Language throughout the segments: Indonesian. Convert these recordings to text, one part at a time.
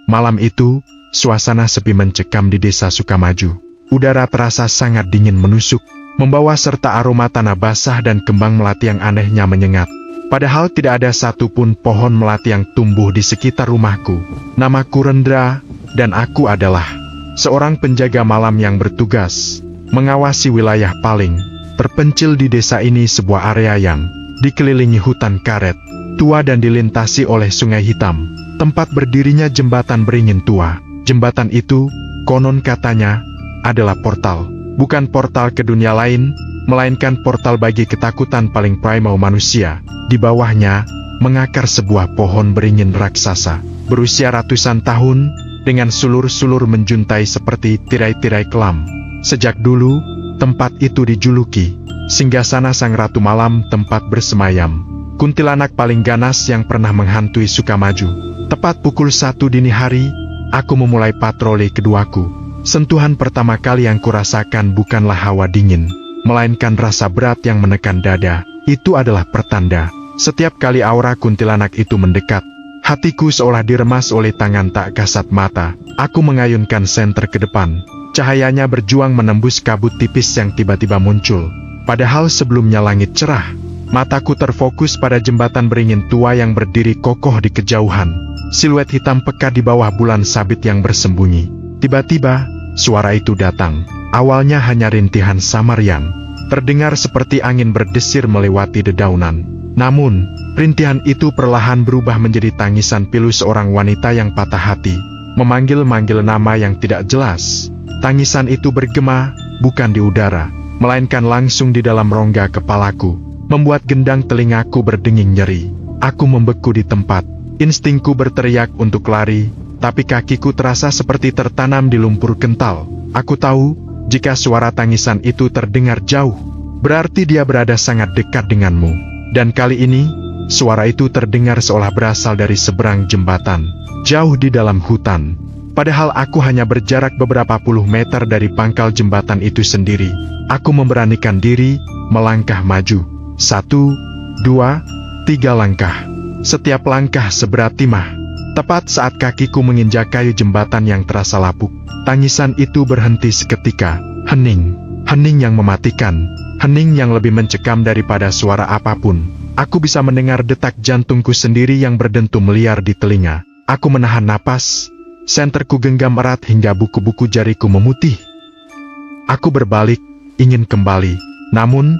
Malam itu, suasana sepi mencekam di desa Sukamaju. Udara terasa sangat dingin menusuk, membawa serta aroma tanah basah dan kembang melati yang anehnya menyengat. Padahal tidak ada satupun pohon melati yang tumbuh di sekitar rumahku. Namaku Rendra, dan aku adalah seorang penjaga malam yang bertugas mengawasi wilayah paling terpencil di desa ini, sebuah area yang dikelilingi hutan karet tua dan dilintasi oleh Sungai Hitam, tempat berdirinya jembatan beringin tua. Jembatan itu, konon katanya, adalah portal. Bukan portal ke dunia lain, melainkan portal bagi ketakutan paling primal manusia. Di bawahnya, mengakar sebuah pohon beringin raksasa, berusia ratusan tahun, dengan sulur-sulur menjuntai seperti tirai-tirai kelam. Sejak dulu, tempat itu dijuluki singgasana Sang Ratu Malam, tempat bersemayam kuntilanak paling ganas yang pernah menghantui Sukamaju. Tepat pukul 1 dini hari, aku memulai patroli keduaku. Sentuhan pertama kali yang kurasakan bukanlah hawa dingin, melainkan rasa berat yang menekan dada. Itu adalah pertanda. Setiap kali aura kuntilanak itu mendekat, hatiku seolah diremas oleh tangan tak kasat mata. Aku mengayunkan senter ke depan. Cahayanya berjuang menembus kabut tipis yang tiba-tiba muncul. Padahal sebelumnya langit cerah. Mataku terfokus pada jembatan beringin tua yang berdiri kokoh di kejauhan. Siluet hitam pekat di bawah bulan sabit yang bersembunyi. Tiba-tiba, suara itu datang. Awalnya hanya rintihan samar yang terdengar seperti angin berdesir melewati dedaunan. Namun, rintihan itu perlahan berubah menjadi tangisan pilu seorang wanita yang patah hati, memanggil-manggil nama yang tidak jelas. Tangisan itu bergema, bukan di udara, melainkan langsung di dalam rongga kepalaku, membuat gendang telingaku berdenging nyeri. Aku membeku di tempat. Instingku berteriak untuk lari, tapi kakiku terasa seperti tertanam di lumpur kental. Aku tahu, jika suara tangisan itu terdengar jauh, berarti dia berada sangat dekat denganmu. Dan kali ini, suara itu terdengar seolah berasal dari seberang jembatan, jauh di dalam hutan. Padahal aku hanya berjarak beberapa puluh meter dari pangkal jembatan itu sendiri. Aku memberanikan diri, melangkah maju. 1, 2, 3 langkah. Setiap langkah seberat timah. Tepat saat kakiku menginjak kayu jembatan yang terasa lapuk, tangisan itu berhenti seketika. Hening. Hening yang mematikan. Hening yang lebih mencekam daripada suara apapun. Aku bisa mendengar detak jantungku sendiri yang berdentum liar di telinga. Aku menahan napas. Senterku genggam erat hingga buku-buku jariku memutih. Aku berbalik, ingin kembali. Namun,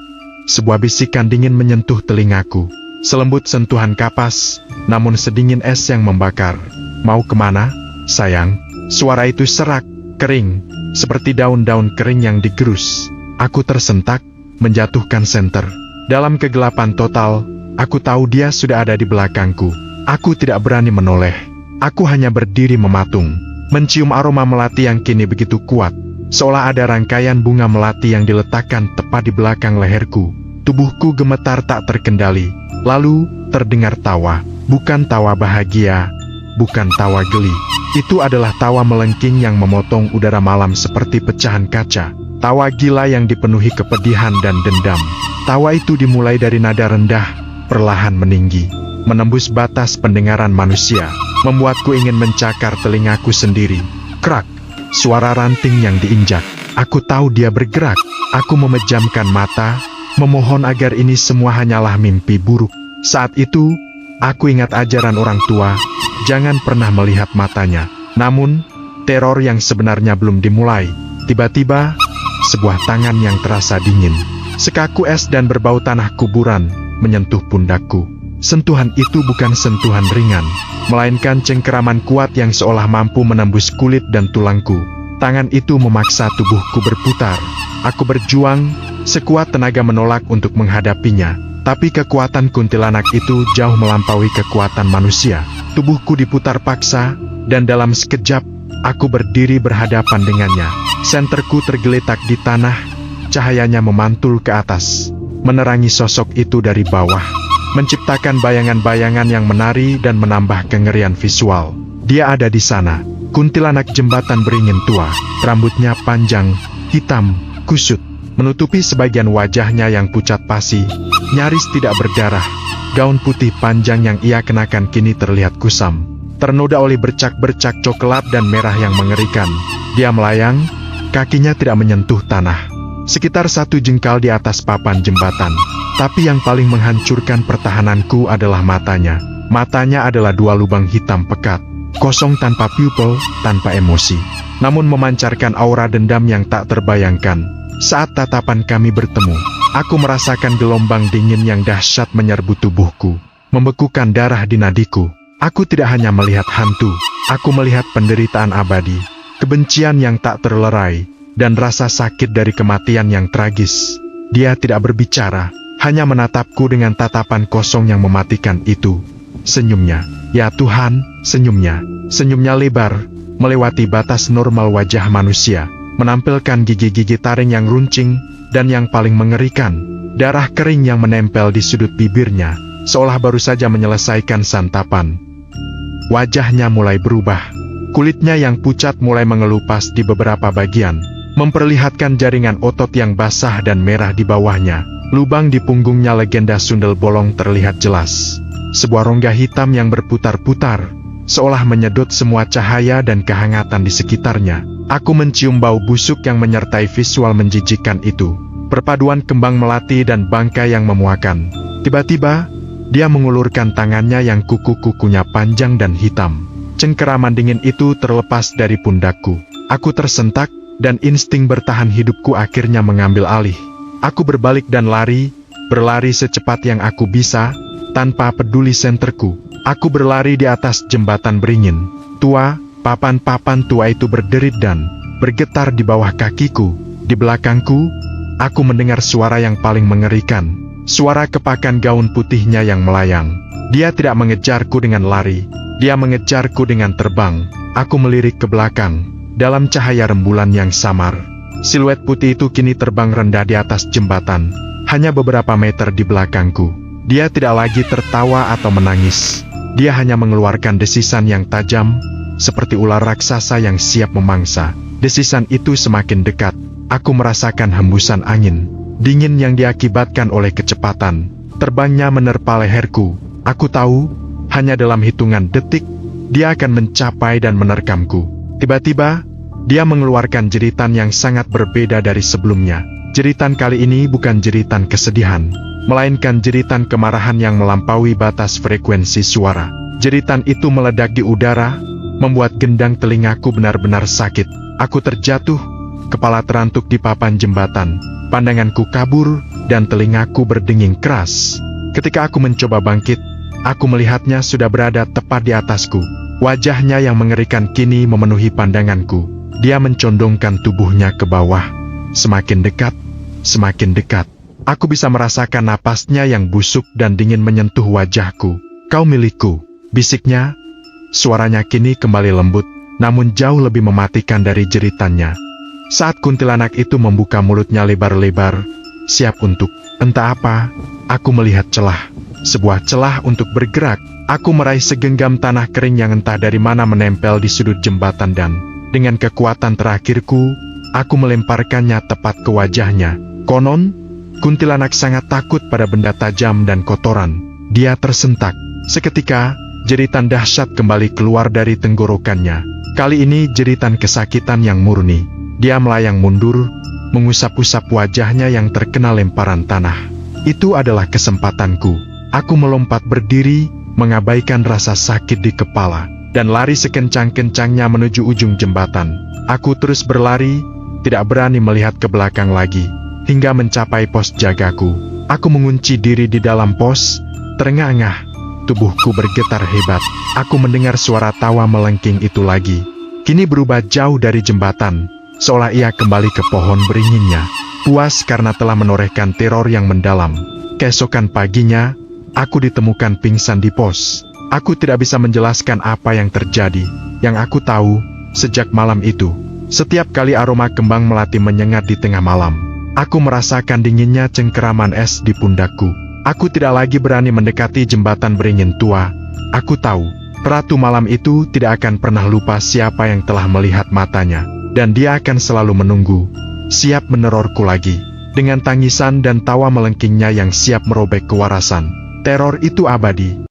sebuah bisikan dingin menyentuh telingaku. Selembut sentuhan kapas, namun sedingin es yang membakar. Mau kemana, sayang? Suara itu serak, kering, seperti daun-daun kering yang digerus. Aku tersentak, menjatuhkan senter. Dalam kegelapan total, aku tahu dia sudah ada di belakangku. Aku tidak berani menoleh. Aku hanya berdiri mematung, mencium aroma melati yang kini begitu kuat. Seolah ada rangkaian bunga melati yang diletakkan tepat di belakang leherku. Tubuhku gemetar tak terkendali. Lalu, terdengar tawa. Bukan tawa bahagia, bukan tawa geli. Itu adalah tawa melengking yang memotong udara malam seperti pecahan kaca. Tawa gila yang dipenuhi kepedihan dan dendam. Tawa itu dimulai dari nada rendah, perlahan meninggi, menembus batas pendengaran manusia, membuatku ingin mencakar telingaku sendiri. Krak! Suara ranting yang diinjak. Aku tahu dia bergerak. Aku memejamkan mata, memohon agar ini semua hanyalah mimpi buruk. Saat itu, aku ingat ajaran orang tua, jangan pernah melihat matanya. Namun, teror yang sebenarnya belum dimulai. Tiba-tiba, sebuah tangan yang terasa dingin, sekaku es dan berbau tanah kuburan, menyentuh pundakku. Sentuhan itu bukan sentuhan ringan, melainkan cengkeraman kuat yang seolah mampu menembus kulit dan tulangku. Tangan itu memaksa tubuhku berputar. Aku berjuang, sekuat tenaga menolak untuk menghadapinya. Tapi kekuatan kuntilanak itu jauh melampaui kekuatan manusia. Tubuhku diputar paksa, dan dalam sekejap, aku berdiri berhadapan dengannya. Senterku tergeletak di tanah, cahayanya memantul ke atas, menerangi sosok itu dari bawah, menciptakan bayangan-bayangan yang menari dan menambah kengerian visual. Dia ada di sana, kuntilanak jembatan beringin tua, rambutnya panjang, hitam, kusut, menutupi sebagian wajahnya yang pucat pasi, nyaris tidak berdarah. Gaun putih panjang yang ia kenakan kini terlihat kusam. ternoda oleh bercak-bercak coklat dan merah yang mengerikan. Dia melayang, kakinya tidak menyentuh tanah. Sekitar 1 jengkal di atas papan jembatan. Tapi yang paling menghancurkan pertahananku adalah matanya. Matanya adalah 2 lubang hitam pekat, kosong tanpa pupil, tanpa emosi. Namun memancarkan aura dendam yang tak terbayangkan. Saat tatapan kami bertemu, aku merasakan gelombang dingin yang dahsyat menyerbu tubuhku, membekukan darah di nadiku. Aku tidak hanya melihat hantu, aku melihat penderitaan abadi, kebencian yang tak terlerai, dan rasa sakit dari kematian yang tragis. Dia tidak berbicara, hanya menatapku dengan tatapan kosong yang mematikan itu. Senyumnya, ya Tuhan, senyumnya lebar, melewati batas normal wajah manusia, menampilkan gigi-gigi taring yang runcing, dan yang paling mengerikan, darah kering yang menempel di sudut bibirnya, seolah baru saja menyelesaikan santapan. Wajahnya mulai berubah. Kulitnya yang pucat mulai mengelupas di beberapa bagian, memperlihatkan jaringan otot yang basah dan merah di bawahnya. Lubang di punggungnya legenda sundel bolong terlihat jelas. Sebuah rongga hitam yang berputar-putar, seolah menyedot semua cahaya dan kehangatan di sekitarnya. Aku mencium bau busuk yang menyertai visual menjijikkan itu. Perpaduan kembang melati dan bangkai yang memuakan. Tiba-tiba, dia mengulurkan tangannya yang kuku-kukunya panjang dan hitam. Cengkeraman dingin itu terlepas dari pundakku. Aku tersentak, dan insting bertahan hidupku akhirnya mengambil alih. Aku berbalik dan berlari secepat yang aku bisa, tanpa peduli senterku. Aku berlari di atas jembatan beringin. Papan-papan tua itu berderit dan bergetar di bawah kakiku. Di belakangku, aku mendengar suara yang paling mengerikan. Suara kepakan gaun putihnya yang melayang. Dia tidak mengejarku dengan lari, dia mengejarku dengan terbang. Aku melirik ke belakang, dalam cahaya rembulan yang samar. Siluet putih itu kini terbang rendah di atas jembatan, hanya beberapa meter di belakangku. Dia tidak lagi tertawa atau menangis. Dia hanya mengeluarkan desisan yang tajam, seperti ular raksasa yang siap memangsa. Desisan itu semakin dekat. Aku merasakan hembusan angin dingin yang diakibatkan oleh kecepatan terbangnya menerpa leherku. Aku tahu, hanya dalam hitungan detik, dia akan mencapai dan menerkamku. Tiba-tiba, dia mengeluarkan jeritan yang sangat berbeda dari sebelumnya. Jeritan kali ini bukan jeritan kesedihan, melainkan jeritan kemarahan yang melampaui batas frekuensi suara. Jeritan itu meledak di udara, membuat gendang telingaku benar-benar sakit. Aku terjatuh, kepala terantuk di papan jembatan. Pandanganku kabur, dan telingaku berdenging keras. Ketika aku mencoba bangkit, aku melihatnya sudah berada tepat di atasku. Wajahnya yang mengerikan kini memenuhi pandanganku. Dia mencondongkan tubuhnya ke bawah. Semakin dekat, semakin dekat. Aku bisa merasakan napasnya yang busuk dan dingin menyentuh wajahku. "Kau milikku," bisiknya. Suaranya kini kembali lembut, namun jauh lebih mematikan dari jeritannya. Saat kuntilanak itu membuka mulutnya lebar-lebar, siap untuk, entah apa, aku melihat celah. Sebuah celah untuk bergerak. Aku meraih segenggam tanah kering yang entah dari mana menempel di sudut jembatan dan, dengan kekuatan terakhirku, aku melemparkannya tepat ke wajahnya. Konon, kuntilanak sangat takut pada benda tajam dan kotoran. Dia tersentak. Seketika, jeritan dahsyat kembali keluar dari tenggorokannya. Kali ini jeritan kesakitan yang murni. Dia melayang mundur, mengusap-usap wajahnya yang terkena lemparan tanah. Itu adalah kesempatanku. Aku melompat berdiri, mengabaikan rasa sakit di kepala, dan lari sekencang-kencangnya menuju ujung jembatan. Aku terus berlari, tidak berani melihat ke belakang lagi, hingga mencapai pos jagaku. Aku mengunci diri di dalam pos, terengah-engah, tubuhku bergetar hebat. Aku mendengar suara tawa melengking itu lagi. Kini berubah jauh dari jembatan, seolah ia kembali ke pohon beringinnya, puas karena telah menorehkan teror yang mendalam. Keesokan paginya, aku ditemukan pingsan di pos. Aku tidak bisa menjelaskan apa yang terjadi. Yang aku tahu, sejak malam itu, setiap kali aroma kembang melati menyengat di tengah malam, aku merasakan dinginnya cengkeraman es di pundakku. Aku tidak lagi berani mendekati jembatan beringin tua. Aku tahu, Ratu malam itu tidak akan pernah lupa siapa yang telah melihat matanya. Dan dia akan selalu menunggu, siap menerorku lagi, dengan tangisan dan tawa melengkingnya yang siap merobek kewarasan. Teror itu abadi,